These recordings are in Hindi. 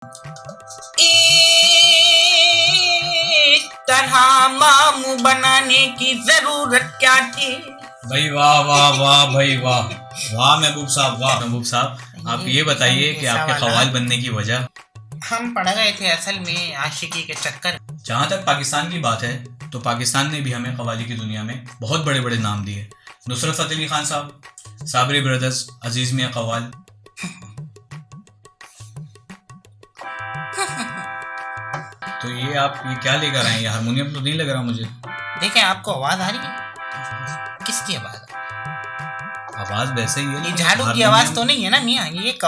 इस तरह मामू बनाने की जरूरत क्या थी? भाई वाह वाह वाह भाई वाह वाह महबूब साहब, वाह महबूब साहब, आप ये बताइए कि आपके कव्वाल बनने की वजह। हम पढ़ गए थे असल में आशिकी के चक्कर। जहाँ तक पाकिस्तान की बात है तो पाकिस्तान ने भी हमें कव्वाली की दुनिया में बहुत बड़े बड़े नाम दिए। नुसरत फ़तेह अली खान साहब, साबरी ब्रदर्स, अजीज मियाँ कव्वाल। तो ये आप ये क्या लेकर आए? ये हारमोनियम तो नहीं लग रहा मुझे। देखें, आपको आवाज आ रही है? किसकी आवाज? आवाज वैसे ही है, ये झाड़ू की आवाज तो नहीं है ना मियाँ? ये एक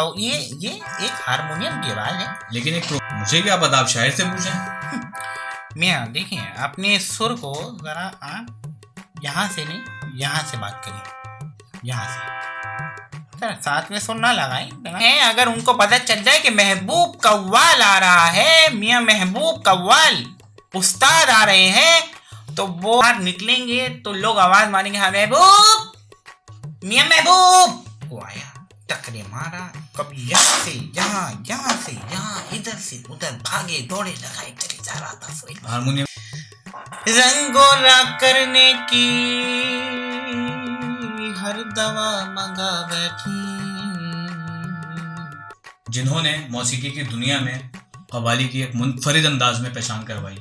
हारमोनियम की आवाज है। लेकिन एक मुझे क्या पता, आप शायर से पूछें। मियाँ देखिए, अपने सुर को जरा आप यहाँ से नहीं, यहाँ से बात करिए, यहाँ से। साथ में सुर ना लगाएं। अगर उनको पता चल जाए कि महबूब कव्वाल आ रहा है, मियाँ महबूब कव्वाल उस्ताद आ रहे हैं, तो वो बाहर निकलेंगे तो लोग आवाज मारेंगे, हाँ महबूब, मियाँ महबूब। वो आया, टकरे मारा, कभी यहाँ से यहाँ, यहाँ से यहाँ, इधर से उधर, भागे दौड़े लगाए करे जा रहा था हारमोनियम। रंगोला करने की हर दवा मंगा बैठी। जिन्होंने मौसीकी की दुनिया में कव्वाली की एक मुनफरिद अंदाज में पहचान करवाई।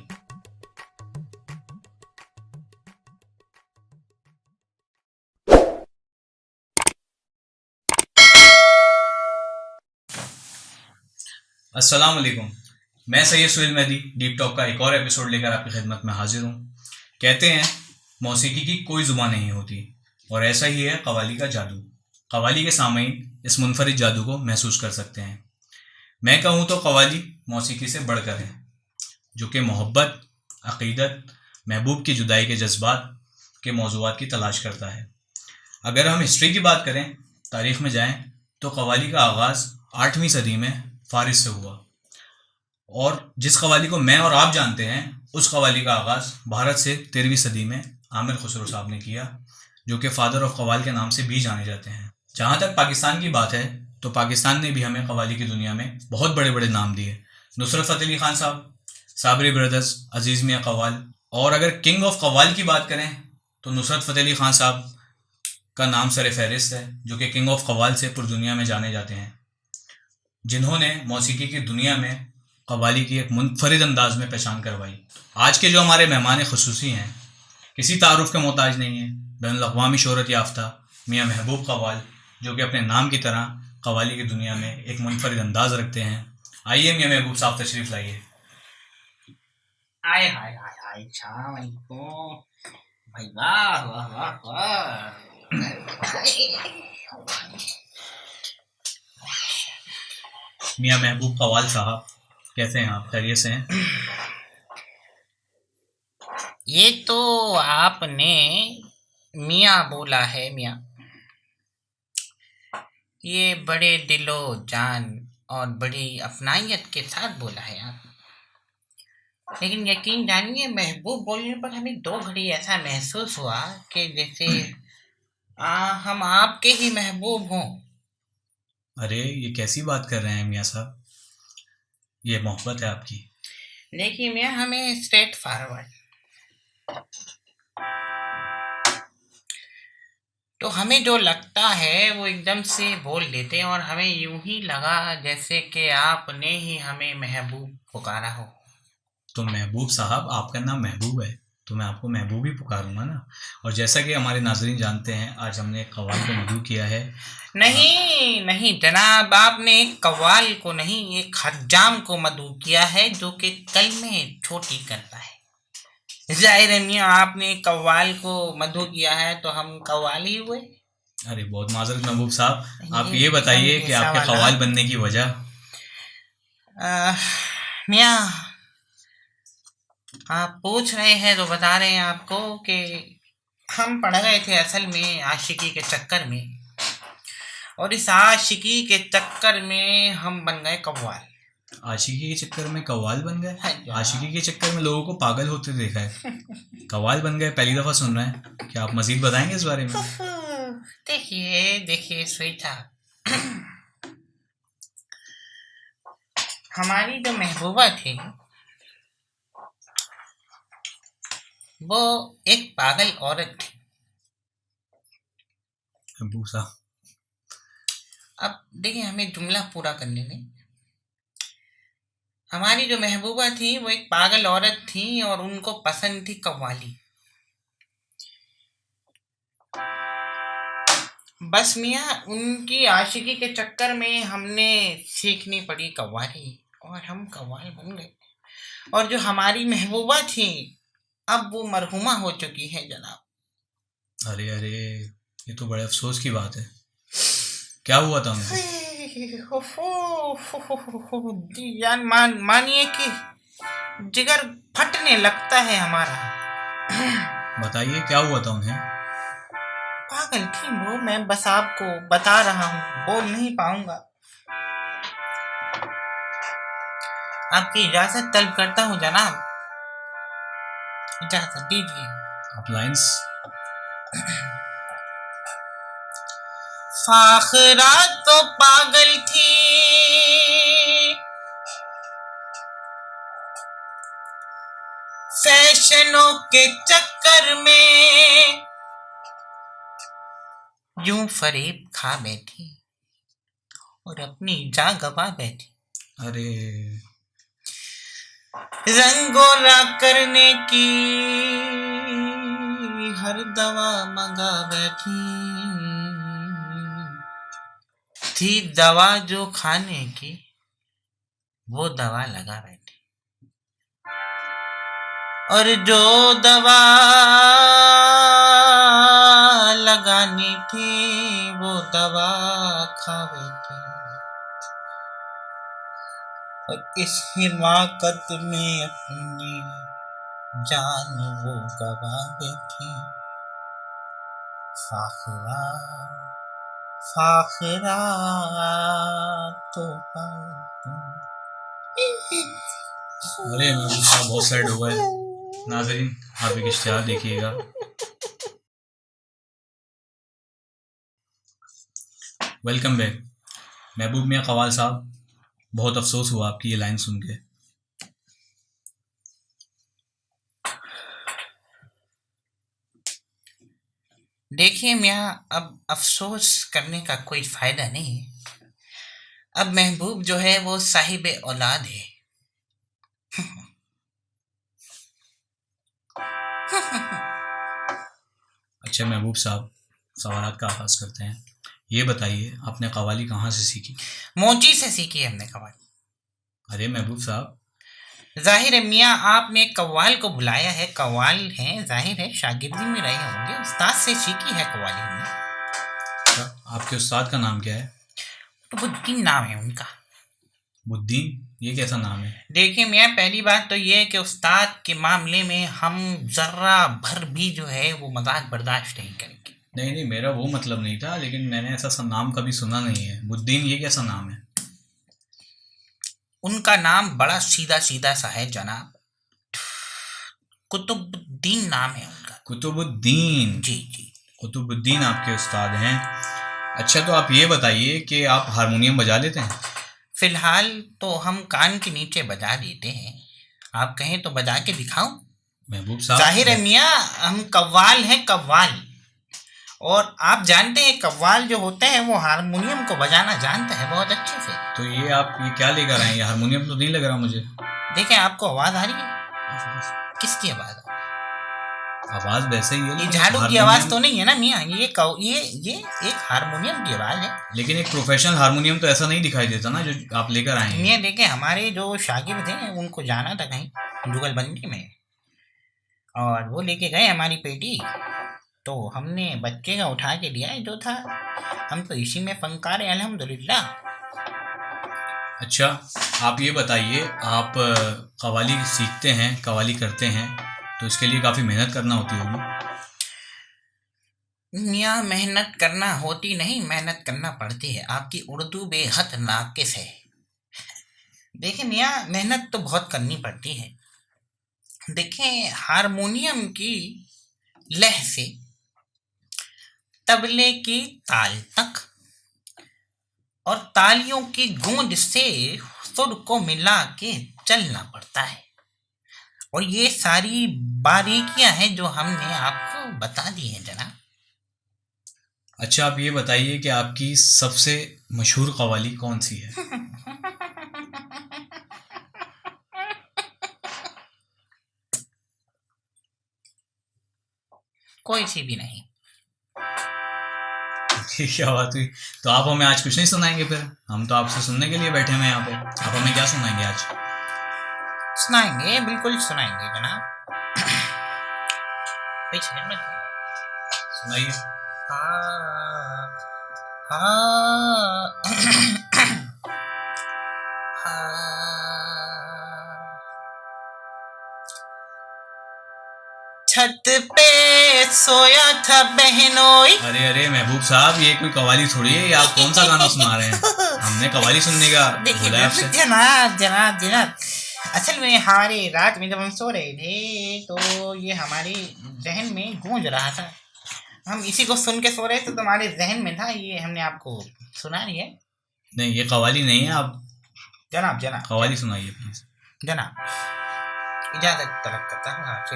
अस्सलाम वालेकुम, मैं सैयद सुहेल मेहदी डीप टॉक का एक और एपिसोड लेकर आपकी खिदमत में हाजिर हूँ। कहते हैं मौसीकी की कोई ज़ुबान नहीं होती, और ऐसा ही है कव्वाली का जादू। कव्वाली के सामईन इस मुनफरिद जादू को महसूस कर सकते हैं। मैं कहूँ तो कव्वाली मौसीकी से बढ़कर है, जो कि मोहब्बत, अक़ीदत, महबूब की जुदाई के जज्बात के मौज़ूआत की तलाश करता है। अगर हम हिस्ट्री की बात करें, तारीख़ में जाएं, तो कव्वाली का आगाज़ 8वीं सदी में फ़ारिस से हुआ, और जिस कव्वाली को मैं और आप जानते हैं, उस कव्वाली का आगाज़ भारत से 13वीं सदी में आमिर खुसरो साहब ने किया, जो कि फ़ादर ऑफ कव्वाल के नाम से भी जाने जाते हैं। जहाँ तक पाकिस्तान की बात है तो पाकिस्तान ने भी हमें कव्वाली की दुनिया में बहुत बड़े बड़े नाम दिए। नुसरत फ़तेह अली खान साहब, साबरी ब्रदर्स, अजीज़ मियाँ कव्वाल। और अगर किंग ऑफ कव्वाल की बात करें तो नुसरत फ़तेह अली खान साहब का नाम सर फहरिस्त है, जो कि किंग ऑफ कव्वाल से पूरी दुनिया में जाने जाते हैं। जिन्होंने मौसीकी की दुनिया में कव्वाली की एक मुनफरिद अंदाज में पहचान करवाई। आज के जो हमारे मेहमान ख़ुसूसी हैं, किसी तारुफ के मोहताज नहीं है, बैनुल-अक़वामी शोहरत याफ्ता मियाँ महबूब कव्वाल, जो कि अपने नाम की तरह कव्वाली की दुनिया में एक मुनफरिद अंदाज रखते हैं। आइए मियाँ महबूब साहब तशरीफ़ लाइए। आए हाय हाय हाय, शाम अलैकुम भाई, वाह वाह वाह वाह। मियाँ महबूब कव्वाल साहब, कैसे हैं आप? खैरियत से हैं? ये तो आपने मियाँ बोला है मियाँ, ये बड़े दिलो जान और बड़ी अपनायत के साथ बोला है आप। लेकिन यकीन जानिए, महबूब बोलने पर हमें 2 घड़ी ऐसा महसूस हुआ कि जैसे हम आपके ही महबूब हों। अरे ये कैसी बात कर रहे हैं मियाँ साहब, ये मोहब्बत है आपकी। देखिए मियाँ, हमें स्ट्रेट फॉरवर्ड, तो हमें जो लगता है वो एकदम से बोल देते हैं, और हमें यूं ही लगा जैसे कि आपने ही हमें महबूब पुकारा हो। तो महबूब साहब, आपका नाम महबूब है तो मैं आपको महबूब ही पुकारूंगा ना। और जैसा कि हमारे नाज़रीन जानते हैं, आज हमने एक कव्वाल को मदऊ किया है। नहीं नहीं जनाब, आपने एक कव्वाल को नहीं, एक हज्जाम को मदऊ किया है, जो कि कलमे छोटी करता है। जाहिर है मियाँ, आपने कव्वाल को मदऊ किया है तो हम कव्वाल ही हुए। अरे बहुत माजरत महबूब साहब, आप ये बताइए कि आपके कव्वाल बनने की वजह। मियाँ, आप पूछ रहे हैं तो बता रहे हैं आपको कि हम पढ़ गए थे असल में आशिकी के चक्कर में, और इस आशिकी के चक्कर में हम बन गए कव्वाल। आशिकी के चक्कर में कव्वाल बन गए? हाँ, आशिकी के चक्कर में लोगों को पागल होते देखा है, कव्वाल बन गए पहली दफ़ा सुन रहे हैं। क्या आप मजीद बताएंगे इस बारे में? देखिए देखिए स्वीटा, हमारी जो महबूबा थी वो एक पागल औरत थी। महबूब साहब, अब देखिए, हमें जुमला पूरा करने में, हमारी जो महबूबा थी वो एक पागल औरत थी और उनको पसंद थी कव्वाली। बस मियाँ, उनकी आशिकी के चक्कर में हमने सीखनी पड़ी कव्वाली और हम कव्वाल बन गए। और जो हमारी महबूबा थी अब वो मरहुमा हो चुकी है जनाब। अरे अरे, ये तो बड़े अफसोस की बात है। क्या हुआ था उनको? जी जान, मानिए कि जिगर फटने लगता है हमारा। बताइए क्या हुआ था उन्हें? पागल थी वो, मैं बस आपको बता रहा हूँ, बोल नहीं पाऊंगा। आपकी इजाजत तलब करता हूँ जनाब, इजाजत दीजिए। आप लाइंस। फाखरा तो पागल थी, फैशनों के चक्कर में यूं फरेब खा बैठी और अपनी जान गवा बैठी। अरे रंगोला करने की हर दवा मंगा बैठी थी, दवा जो खाने की वो दवा लगा बैठी, और जो दवा लगानी थी वो दवा खा बैठी। और इस हिमाकत में अपनी जान वो गवा बैठी। फाखरा फाखरा तो अरे महबूब साहब बहुत सैड हो गए। नाजरीन, आप एक इश्तिहार देखिएगा। Welcome back. महबूब मियाँ कवाल साहब, बहुत अफसोस हुआ आपकी ये लाइन सुन के। देखिए मियाँ, अब अफसोस करने का कोई फायदा नहीं है। अब महबूब जो है वो साहिब औलाद है। अच्छा महबूब साहब, सवालात का आगाज़ करते हैं। ये बताइए, आपने कवाली कहाँ से सीखी? मोची से सीखी हमने कव्वाली। अरे महबूब साहब, जाहिर है मियाँ, आपने कव्वाल को बुलाया है, कव्वाल है, जाहिर है शागिर्दी में रहे होंगे, उस्ताद से सीखी है कव्वाली हमने। आपके उस्ताद का नाम क्या है? तो बुद्दीन नाम है उनका। बुद्दीन? ये कैसा नाम है? देखिए मियाँ, पहली बात तो ये है कि उस्ताद के मामले में हम जर्रा भर भी जो है वो मजाक बर्दाश्त नहीं करेंगे। नहीं नहीं, मेरा वो मतलब नहीं था, लेकिन मैंने ऐसा नाम कभी सुना नहीं है। बुद्दीन ये कैसा नाम है? उनका नाम बड़ा सीधा सीधा सा है जनाब, कुतुबुद्दीन नाम है उनका। कुतुबुद्दीन? जी जी। कुतुबुद्दीन आपके उस्ताद हैं। अच्छा, तो आप ये बताइए कि आप हारमोनियम बजा लेते हैं? फिलहाल तो हम कान के नीचे बजा देते हैं, आप कहें तो बजा के दिखाऊं? महबूब साहब, जाहिर है मियाँ, हम कव्वाल हैं, कव्वाल। और आप जानते हैं कव्वाल जो होते हैं वो हारमोनियम को बजाना जानते हैं बहुत अच्छे से। तो ये आप ये क्या लेकर आए हैं? ये हारमोनियम तो नहीं लग रहा मुझे। देखें, आपको आवाज आ रही है? किसकी आवाज? आवाज वैसे ही है, ये लेकिन झाड़ू की हारमोनियम- आवाज तो नहीं है ना मियाँ? ये एक हारमोनियम की आवाज है। लेकिन एक प्रोफेशनल हारमोनियम तो ऐसा नहीं दिखाई देता ना, जो आप लेकर आए हैं। मियाँ देखें, हमारे जो शागिर्द हैं उनको जाना था कहीं जुगलबंदी में, और वो लेके गए हमारी पेटी, तो हमने बच्चे का उठा के दिया है जो था। हम तो इसी में फनकार है अल्हम्दुलिल्लाह। अच्छा, आप ये बताइए, आप कव्वाली सीखते हैं, कव्वाली करते हैं, तो इसके लिए काफ़ी मेहनत करना होती होगी। मियाँ, मेहनत करना होती नहीं, मेहनत करना पड़ती है। आपकी उर्दू बेहद नाकिस है। देखिए मियाँ, मेहनत तो बहुत करनी पड़ती है। देखें, हारमोनियम की लय से तबले की ताल तक और तालियों की गूंज से सुर को मिला के चलना पड़ता है। और ये सारी बारीकियां हैं जो हमने आपको बता दी हैं जनाब। अच्छा, आप ये बताइए कि आपकी सबसे मशहूर कव्वाली कौन सी है? कोई सी भी नहीं। क्या बात हुई? तो आप हमें आज कुछ नहीं सुनाएंगे? फिर हम तो आपसे सुनने के लिए बैठे हुए हैं यहाँ पे। आप हमें क्या सुनाएंगे आज? सुनाएंगे, बिल्कुल सुनाएंगे जनाब। पीछे मत सुनाइए। हाँ, हाँ, छत पे सोया था बहनोई। अरे अरे महबूब साहब, ये कोई कव्वाली थोड़ी है, ये आप कौन सा गाना सुना रहे हैं? हमने कव्वाली सुनने का बोला है आपसे। जनाब जनाब जनाब, असल में हमारे रात में जब हम सो रहे थे तो ये हमारे जहन में गूंज रहा था। हम इसी को सुन के सो रहे थे तो हमारे जहन में था, ये हमने आपको सुना रही है। नहीं, ये कव्वाली नहीं है। आप जनाब जनाब कव्वाली सुनाइए प्लीज। जनाब, इजाजत तलब करता हूँ आपसे।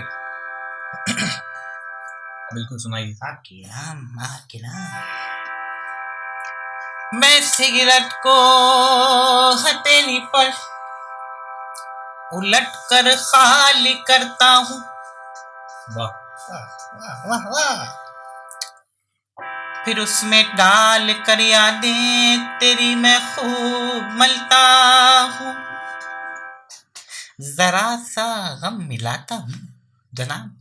बिल्कुल सुनाइए। आपके नाम। मैं सिगरेट को हथेली पर उलट कर खाली करता हूँ। वाह वाह वाह वाह। फिर उसमें डाल कर यादें तेरी मैं खूब मलता हूँ। जरा सा गम मिलाता हूँ जनाब,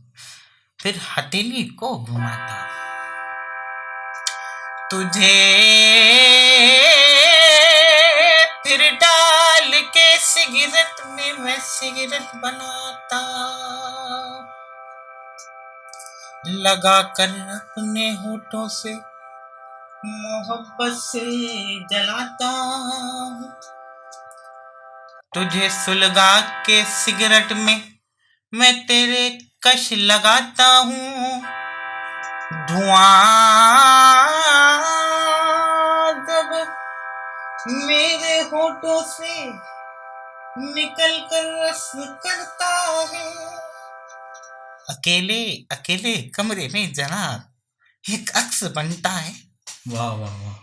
फिर हथेली को घुमाता हूँ। तुझे फिर डाल के सिगरेट में मैं सिगरेट बनाता, लगा कर अपने होठों से मोहब्बत से जलाता हूँ। तुझे सुलगा के सिगरेट में मैं तेरे कश लगाता हूँ। धुआं जब मेरे होठों से निकल कर रस करता है। अकेले अकेले कमरे में जनाब एक अक्स बनता है। वाह वाह वाह।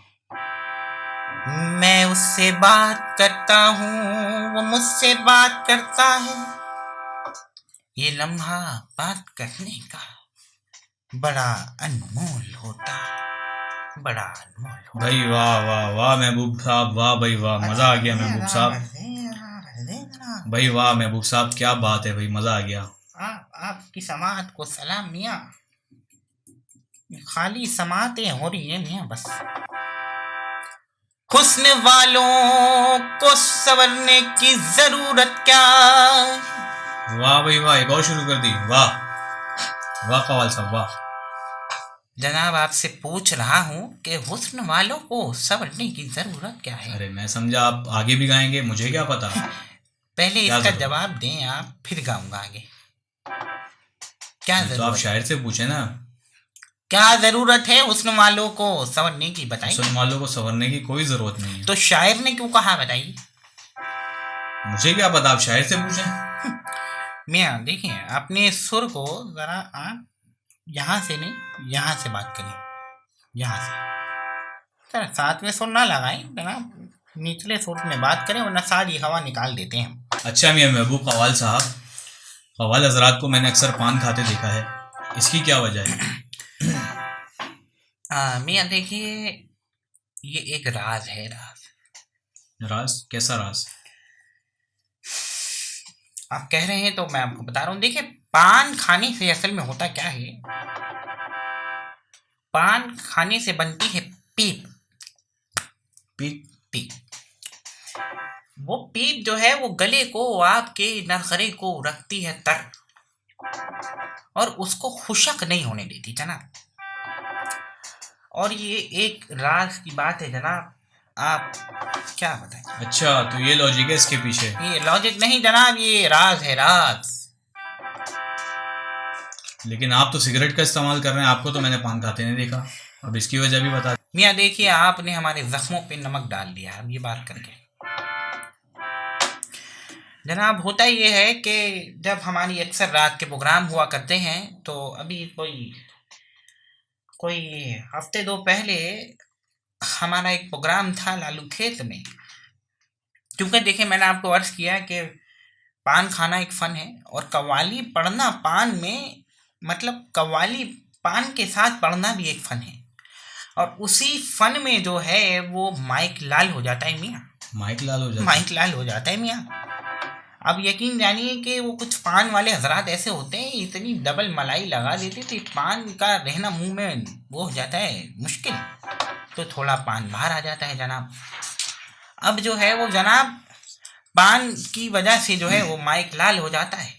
मैं उससे बात करता हूँ, वो मुझसे बात करता है। ये लम्हा बात करने का बड़ा अनमोल होता है, बड़ा अनमोल होता। भाई वाह वाह वाह महबूब साहब, वाह भाई वाह, मजा आ गया महबूब साहब। भाई वाह महबूब साहब, क्या बात है भाई, मजा आ गया। आपकी समात को सलाम मियाँ। खाली समातें हो रही है मियाँ बस। हुस्न वालों को संवरने की जरूरत क्या। वाह भाई वाह, एक और शुरू कर दी। वाह वाह कवाल साहब वाह। जनाब आपसे पूछ रहा हूँ कि हुस्न वालों को संवरने की जरूरत क्या है। अरे मैं समझा आप आगे भी गाएंगे, मुझे क्या पता। पहले इसका जवाब दें आप, फिर गाऊंगा आगे। क्या जरूरत? तो आप शायर से पूछे ना, क्या जरूरत है हुस्न वालों को संवरने की, बताइए। हुस्न वालों को संवरने की कोई जरूरत नहीं है। तो शायर ने क्यों कहा, बताइए। मुझे क्या पता, आप शायर से पूछें। मियाँ देखिए, अपने सुर को जरा आप यहाँ से नहीं यहाँ से बात करिए, यहाँ से। सर साथ में सुर ना लगाएं जनाब, निचले सुर में बात करें वरना सारी हवा निकाल देते हैं। अच्छा मियाँ महबूब कवाल साहब, कवाल हजरात को मैंने अक्सर पान खाते देखा है, इसकी क्या वजह है? मियाँ देखिए, ये एक राज है। राज? कैसा राज? आप कह रहे हैं तो मैं आपको बता रहा हूँ। देखिए, पान खाने से असल में होता क्या है, पान खाने से बनती है पीप। पीप वो पीप जो है वो गले को, आपके नरखरे को रखती है तर, और उसको खुशक नहीं होने देती जनाब। और ये एक राज की बात है जनाब, आप क्या बताएं। अच्छा, तो ये लॉजिक है इसके पीछे? ये लॉजिक नहीं जनाब, ये राज है, राज। लेकिन आप तो सिगरेट का इस्तेमाल कर रहे हैं, आपको तो मैंने पान खाते नहीं देखा। अब इसकी वजह भी बता। मियाँ देखिए, आपने हमारे जख्मों पे नमक डाल दिया अब ये बात करके। जनाब होता ये है कि जब हमारी अक्सर रात के प्रोग्राम हुआ करते हैं तो अभी कोई कोई हफ्ते दो पहले हमारा एक प्रोग्राम था लालू खेत में। क्योंकि देखिए मैंने आपको अर्ज किया कि पान खाना एक फ़न है और कव्वाली पढ़ना पान में मतलब कव्वाली पान के साथ पढ़ना भी एक फ़न है और उसी फ़न में जो है वो माइक लाल हो जाता है मियाँ। माइक लाल हो जाता है। माइक लाल हो जाता है मियाँ। अब यकीन जानिए कि वो कुछ पान वाले हजरात ऐसे होते हैं इतनी डबल मलाई लगा देते थे पान का रहना मुंह में वो हो जाता है मुश्किल, तो थोड़ा पान बाहर आ जाता है जनाब। अब जो है वो जनाब पान की वजह से जो है वो माइक लाल हो जाता है।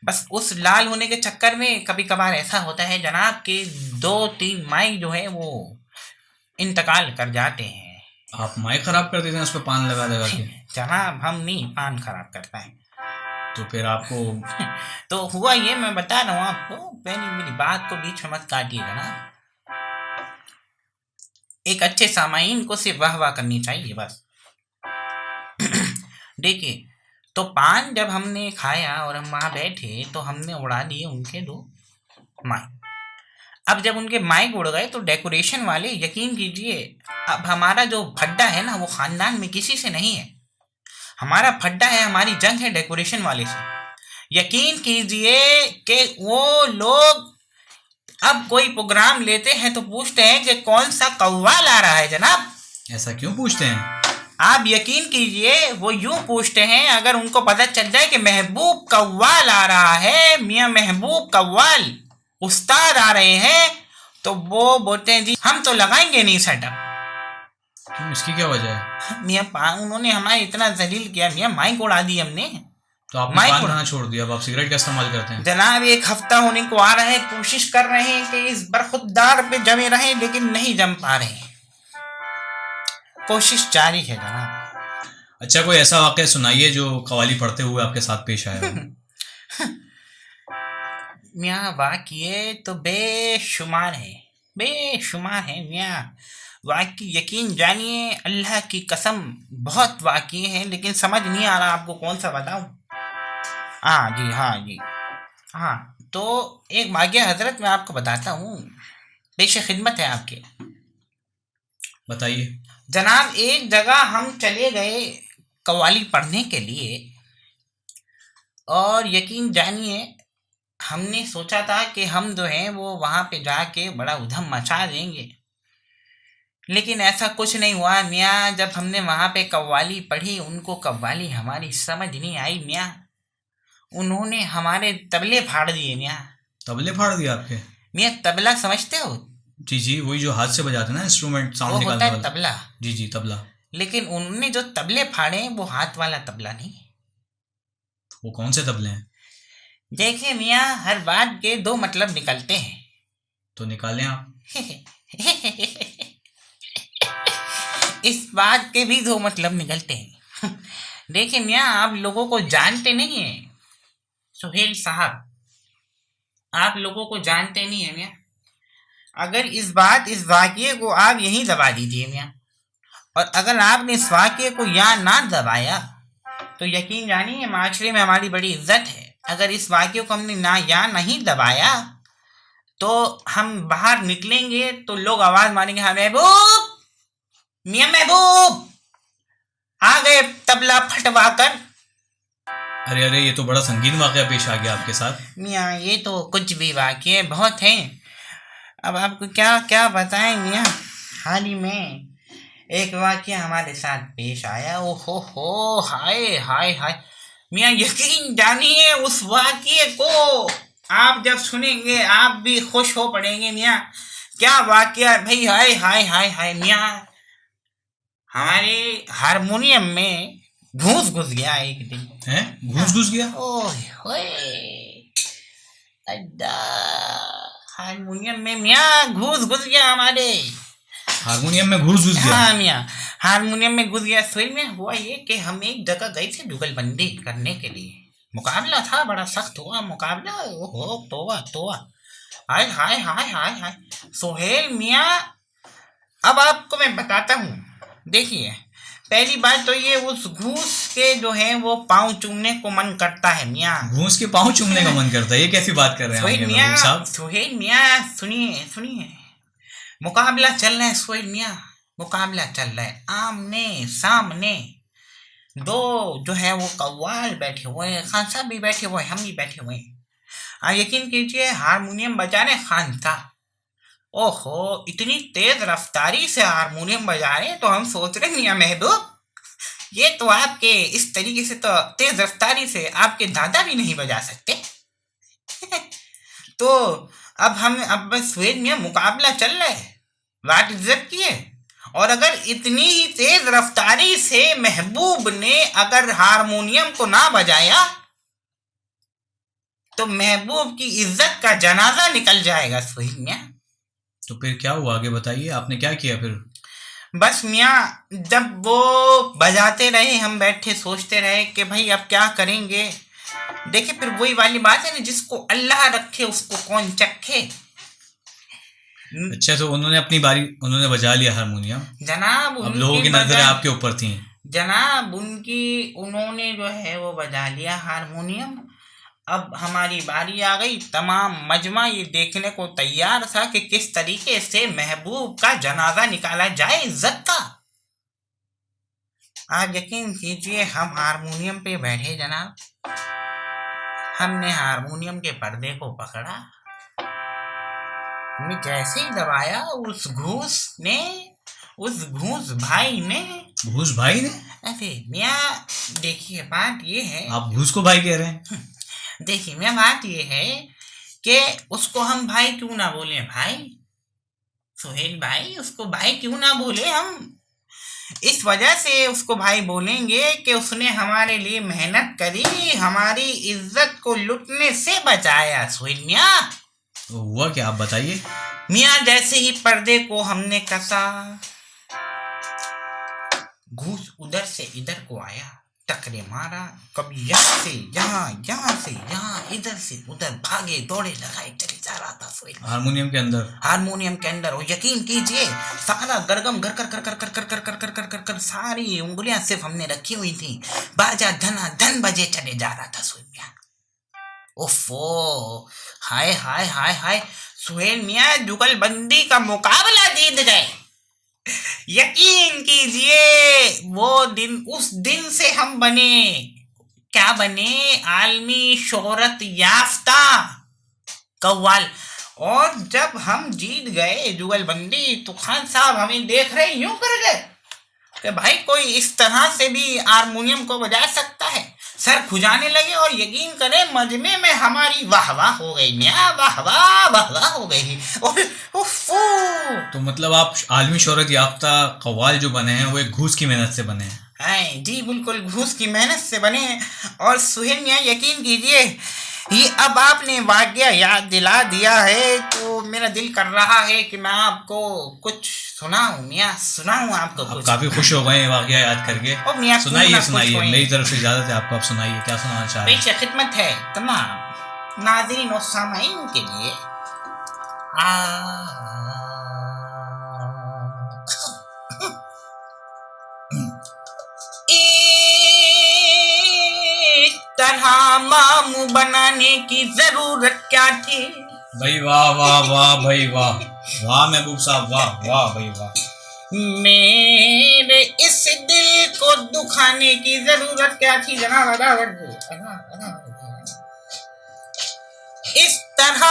बस उस लाल होने के चक्कर में कभी कभार ऐसा होता है जनाब कि 2-3 माइक जो है वो इंतकाल कर जाते हैं। आप माइक खराब कर देते हैं उस पर पान लगा लगा के? जनाब हम नहीं पान खराब करता है। तो फिर आपको तो हुआ ये मैं बता रहा हूँ आपको, पहले मेरी बात को बीच में मत काटिएगा ना। एक अच्छे सामाइन को सिर्फ वाह वाह करनी चाहिए बस। देखिए तो पान जब हमने खाया और हम वहाँ बैठे तो हमने उड़ा दिए उनके 2 माइक। अब जब उनके माइक उड़ गए तो डेकोरेशन वाले यकीन कीजिए, अब हमारा जो फड्डा है ना वो खानदान में किसी से नहीं है। हमारा फड्डा है, हमारी जंग है डेकोरेशन वाले से। यकीन कीजिए कि वो लोग अब कोई प्रोग्राम लेते हैं तो पूछते हैं कि कौन सा कव्वाल आ रहा है जनाब। ऐसा क्यों पूछते हैं? आप यकीन कीजिए वो यूं पूछते हैं, अगर उनको पता चल जाए कि महबूब कव्वाल आ रहा है, मियाँ महबूब कव्वाल उस्ताद आ रहे हैं, तो वो बोलते हैं जी हम तो लगाएंगे नहीं सेटअप। क्यों, इसकी क्या वजह है? मियाँ उन्होंने हमारे इतना जलील किया मियाँ, माइक उड़ा दी हमने। तो आपने माइक पान उड़ा- खाना छोड़ दिया, अब आप सिगरेट का इस्तेमाल करते हैं? जनाब 1 हफ्ता होने को आ रहा है, कोशिश कर रहे हैं कि इस बरखुरदार पे जमे रहे लेकिन नहीं जम पा रहे हैं। कोशिश जारी है जनाब। अच्छा, कोई ऐसा वाक़या सुनाइए जो कव्वाली पढ़ते हुए आपके साथ पेश आया हो। मियाँ वाक़ये तो बेशुमार है मियाँ। वाक़ई यकीन जानिए अल्लाह की कसम बहुत वाक़ये हैं, लेकिन समझ नहीं आ रहा आपको कौन सा बताऊँ। हाँ जी। हाँ तो एक वाक़या हज़रत मैं आपको बताता हूँ, पेश खिदमत है आपके। बताइए। जनाब एक जगह हम चले गए कव्वाली पढ़ने के लिए और यकीन जानिए हमने सोचा था कि हम जो हैं वो वहाँ पे जाके बड़ा उधम मचा देंगे, लेकिन ऐसा कुछ नहीं हुआ मियाँ। जब हमने वहाँ पे कव्वाली पढ़ी उनको कव्वाली हमारी समझ नहीं आई मियाँ। उन्होंने हमारे तबले फाड़ दिए मियाँ। तबले फाड़ दिए आपके? मियाँ तबला समझते हो? जी, वही जो हाथ से बजाते हैं ना, इंस्ट्रूमेंट वो साउंड होता निकालने है वाला। तबला। जी, तबला। लेकिन उन्होंने जो तबले फाड़े वो हाथ वाला तबला नहीं। वो कौन से तबले हैं? देखिए मियाँ हर बात के 2 मतलब निकलते हैं। तो निकालें आप। इस बात के भी 2 मतलब निकलते हैं। देखिए मियाँ आप लोगों को जानते नहीं है सुहेल साहब, आप लोगों को जानते नहीं है मियाँ। अगर इस वाक़ये को आप यहीं दबा दीजिए मियाँ, और अगर आपने इस वाक़ये को यहाँ ना दबाया तो यकीन जानिए माशरे में हमारी बड़ी इज्जत है। अगर इस वाक़ये को हमने ना यहाँ नहीं दबाया तो हम बाहर निकलेंगे तो लोग आवाज़ मारेंगे, हाँ महबूब, मियाँ महबूब आ गए तबला फटवा कर। अरे, ये तो बड़ा संगीन वाक़या पेश आ गया आपके साथ। मियाँ ये तो कुछ भी वाक़ये बहुत हैं, अब आपको क्या क्या बताएं मियाँ। हाल ही में एक वाक़या हमारे साथ पेश आया, ओ हो हाय हाय हाय मियाँ, यकीन जानिए उस वाक़ये को आप जब सुनेंगे आप भी खुश हो पड़ेंगे मियाँ। क्या वाक़या भाई, हाय हाय हाय हाय मियाँ। हमारे हारमोनियम में घूस घुस गया एक दिन। हैं? घुस गया? ओए होए अड्डा, हारमोनियम में मियाँ घुस गया हमारे। हारमोनियम में घुस गया? हाँ मियाँ हारमोनियम में घुस गया। सही में हुआ ये कि हम एक जगह गए थे जुगलबंदी करने के लिए। मुकाबला था, बड़ा सख्त हुआ मुकाबला। ओहो तोबा, हाय हाय हाय हाय हाय सोहेल मियाँ। अब आपको मैं बताता हूँ, देखिए पहली बात तो ये उस घूस के जो है वो पाँव चूमने को मन करता है मियाँ। घूस के पाँव चूमने का मन करता है, ये कैसी बात कर रहे हैं सोहेल महबूब मियाँ, साहब? सोहेल मियाँ सुनिए सुनिए, मुकाबला चल रहा है सोहेल मियाँ, मुकाबला चल रहा है आमने सामने। दो जो है वो कव्वाल बैठे हुए हैं, खान साहब भी बैठे हुए हैं, हम भी बैठे हुए हैं। यकीन कीजिए हारमोनियम बजा रहे खान साहब। ओहो, इतनी तेज रफ्तारी से हारमोनियम बजा रहे हैं तो हम सोच रहे मियाँ महबूब, ये तो आपके इस तरीके से तो तेज रफ्तारी से आपके दादा भी नहीं बजा सकते। तो अब बस सोहेल मियाँ मुकाबला चल रहा है, बात इज्जत की है। और अगर इतनी ही तेज रफ्तारी से महबूब ने अगर हारमोनियम को ना बजाया तो महबूब की इज्जत का जनाजा निकल जाएगा सोहेल मियाँ। तो फिर क्या हुआ, आगे बताइए, आपने क्या किया फिर? बस मियाँ, जब वो बजाते रहे हम बैठे सोचते रहे कि भाई अब क्या करेंगे। देखिए फिर वही वाली बात है ना, जिसको अल्लाह रखे उसको कौन चखे। अच्छा, तो उन्होंने बजा लिया हारमोनियम जनाब, अब लोगों की नजरें आपके ऊपर थी जनाब, उन्होंने जो है वो बजा लिया हारमोनियम। अब हमारी बारी आ गई, तमाम मजमा ये देखने को तैयार था कि किस तरीके से महबूब का जनाजा निकाला जाए इज्जत का। आप यकीन कीजिए हम हारमोनियम पे बैठे जनाब, हमने हारमोनियम के पर्दे को पकड़ा, हमने जैसे ही दबाया उस घूस भाई ने। घूस भाई ने? अरे मियाँ देखिए, बात ये है, आप घूस को भाई कह रहे हैं? देखिए मियाँ बात ये है कि उसको हम भाई क्यों ना बोले, भाई सोहेल भाई, उसको भाई क्यों ना बोले हम। इस वजह से उसको भाई बोलेंगे कि उसने हमारे लिए मेहनत करी, हमारी इज्जत को लुटने से बचाया। सोहेल मियाँ, तो हुआ क्या, आप बताइए। मियाँ जैसे ही पर्दे को हमने कसा, घूस उधर से इधर को आया, टकरे मारा, कभी यहाँ से यहाँ, यहाँ से यहाँ, इधर से उधर, भागे दौड़े लगाए चले जा रहा था सोहेल। हारमोनियम के अंदर? और यकीन कीजिए सारा गरगम घर कर कर कर कर कर कर कर कर कर कर कर सारी उंगलियां सिर्फ हमने रखी हुई थी, बाजा धना धन बजे चले जा रहा था सोहेल मियाँ। ओफो, हाय हाय हाय हाय, सोहेल मियाँ जुगलबंदी का मुकाबला जीत गए। यकीन कीजिए वो दिन, उस दिन से हम बने, क्या बने, आलमी शोहरत याफ्ता कव्वाल। और जब हम जीत गए जुगलबंदी तो खान साहब हमें देख रहे यूं कर गए कि भाई कोई इस तरह से भी हारमोनियम को बजा सकता है, सर खुजाने लगे। और यकीन करें मजमे में हमारी वाह वाह हो गई मियाँ, वाह वाह वाह वाह हो गई। और तो मतलब आप आलमी शोहरत याफ्ता कव्वाल जो बने हैं वो एक घूस की मेहनत से बने हैं? जी बिल्कुल, घूस की मेहनत से बने हैं। और सुहेल मियाँ यकीन कीजिए, ये अब आपने वाक़या याद दिला दिया है तो मेरा दिल कर रहा है कि मैं आपको कुछ सुनाऊं मियाँ, सुनाऊं आपको आप कुछ। काफी खुश हो गए वाक़या याद करके? ओ मियाँ, सुनाइए खुश सुनाइए, होएं। मेरी तरफ से इजाजत है आपको, आप सुनाइए, क्या सुनाना चाह रहे हैं? पेश खिदमत है तमाम नाज़रीन और सामाईन के लिए। इस तरह मामू बनाने की जरूरत क्या थी? भाई वाह वाह वाह, भाई वाह वाह महबूब साहब, वाह वाह भाई वाह। मेरे इस दिल को दुखाने की जरूरत क्या थी जनाब अदावत जी? इस तरह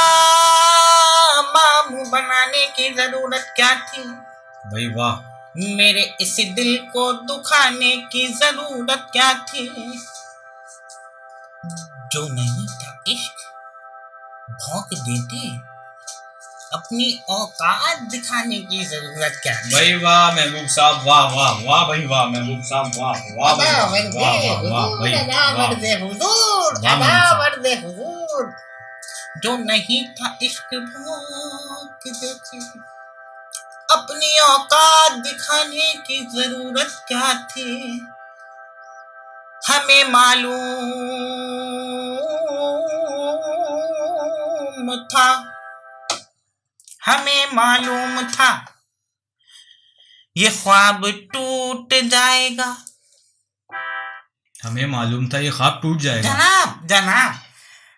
मामू बनाने की जरूरत क्या थी? भाई वाह। मेरे इस दिल को दुखाने की जरूरत क्या थी? जो नहीं था इश्क भौंक देते, अपनी औकात दिखाने की जरूरत क्या थी? भाई वाह महबूब साहब, वाह वाह वाह भाई वाह महबूब साहब, वाह वाह भाई वाह वाह वाह भाई हुजूर। जो नहीं था इश्क भौंक देते, अपनी औकात दिखाने की जरूरत क्या थी? हमें मालूम था ये ख्वाब टूट जाएगा। हमें मालूम था ये ख्वाब टूट जाएगा। जनाब जनाब,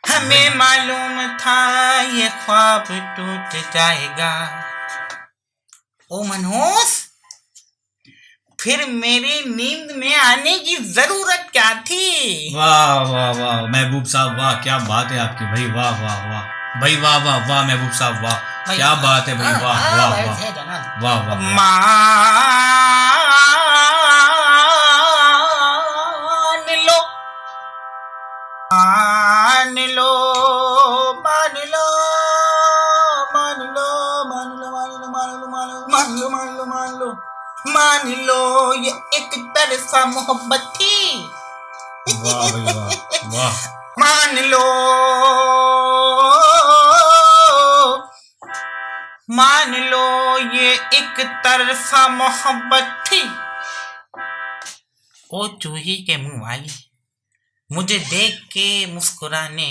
हमें मालूम था ये ख्वाब टूट जाएगा। ओ मनहूस, फिर मेरी नींद में आने की जरूरत क्या थी? वाह वाह वाह महबूब साहब, वाह क्या बात है आपकी भाई, वाह वाह वाह भाई, वाह वाह वाह महबूब साहब, वाह भाई, क्या बात है भाई, वाह वाह वाह जनाब। वाह वाह। मान लो मान लो मान लो मान लो मान लो मान लो मान लो मान लो मान लो मान लो मान लो ये एक तरफा मोहब्बत थी। वाह भाई वाह वाह। मान लो मान लो ये एक तरफा मोहब्बत थी। ओ चूही के मुंह वाली, मुझे देख के मुस्कुराने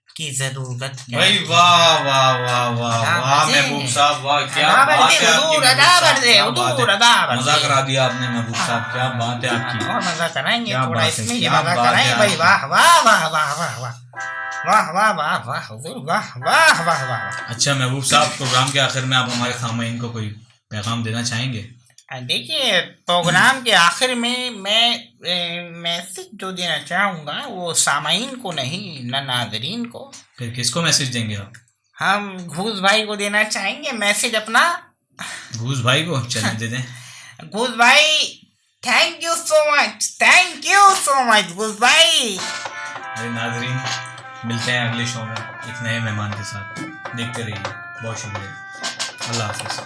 की जरूरत क्या भाई है? वाह वाह वाह वाह वाह महबूब साहब, वाह क्या बात है आपकी महबूब साहब, क्या बात है। मजा करा दिया आपने महबूब साहब, क्या बात है आपकी। और मजा कराएंगे क्या थोड़ा बात है, इसमें ही क्या मजा बात कराएंगे है भाई। आपकी। वाह वाह वाह वाह वाह वाह वाह वाह वाह वाह हुजूर, वाह वाह वाह वाह। अच्छा महबूब साहब, प्रोग्राम के आखिर में आप हमारे सामाईन को कोई पैगाम देना चाहेंगे? देखिए, प्रोग्राम के आखिर में मैं मैसेज जो देना चाहूँगा वो सामाईन को नहीं, न नाजरीन को। फिर किसको मैसेज देंगे आप? हम घूस भाई को देना चाहेंगे मैसेज अपना। घूस भाई को? चलें दे दें। घूस भाई, थैंक यू सो मच घूस भाई। अरे नाजरीन, मिलते हैं अगले शो में एक नए मेहमान के साथ। देखते रहिए, बहुत शुक्रिया, अल्लाह हाफिज़।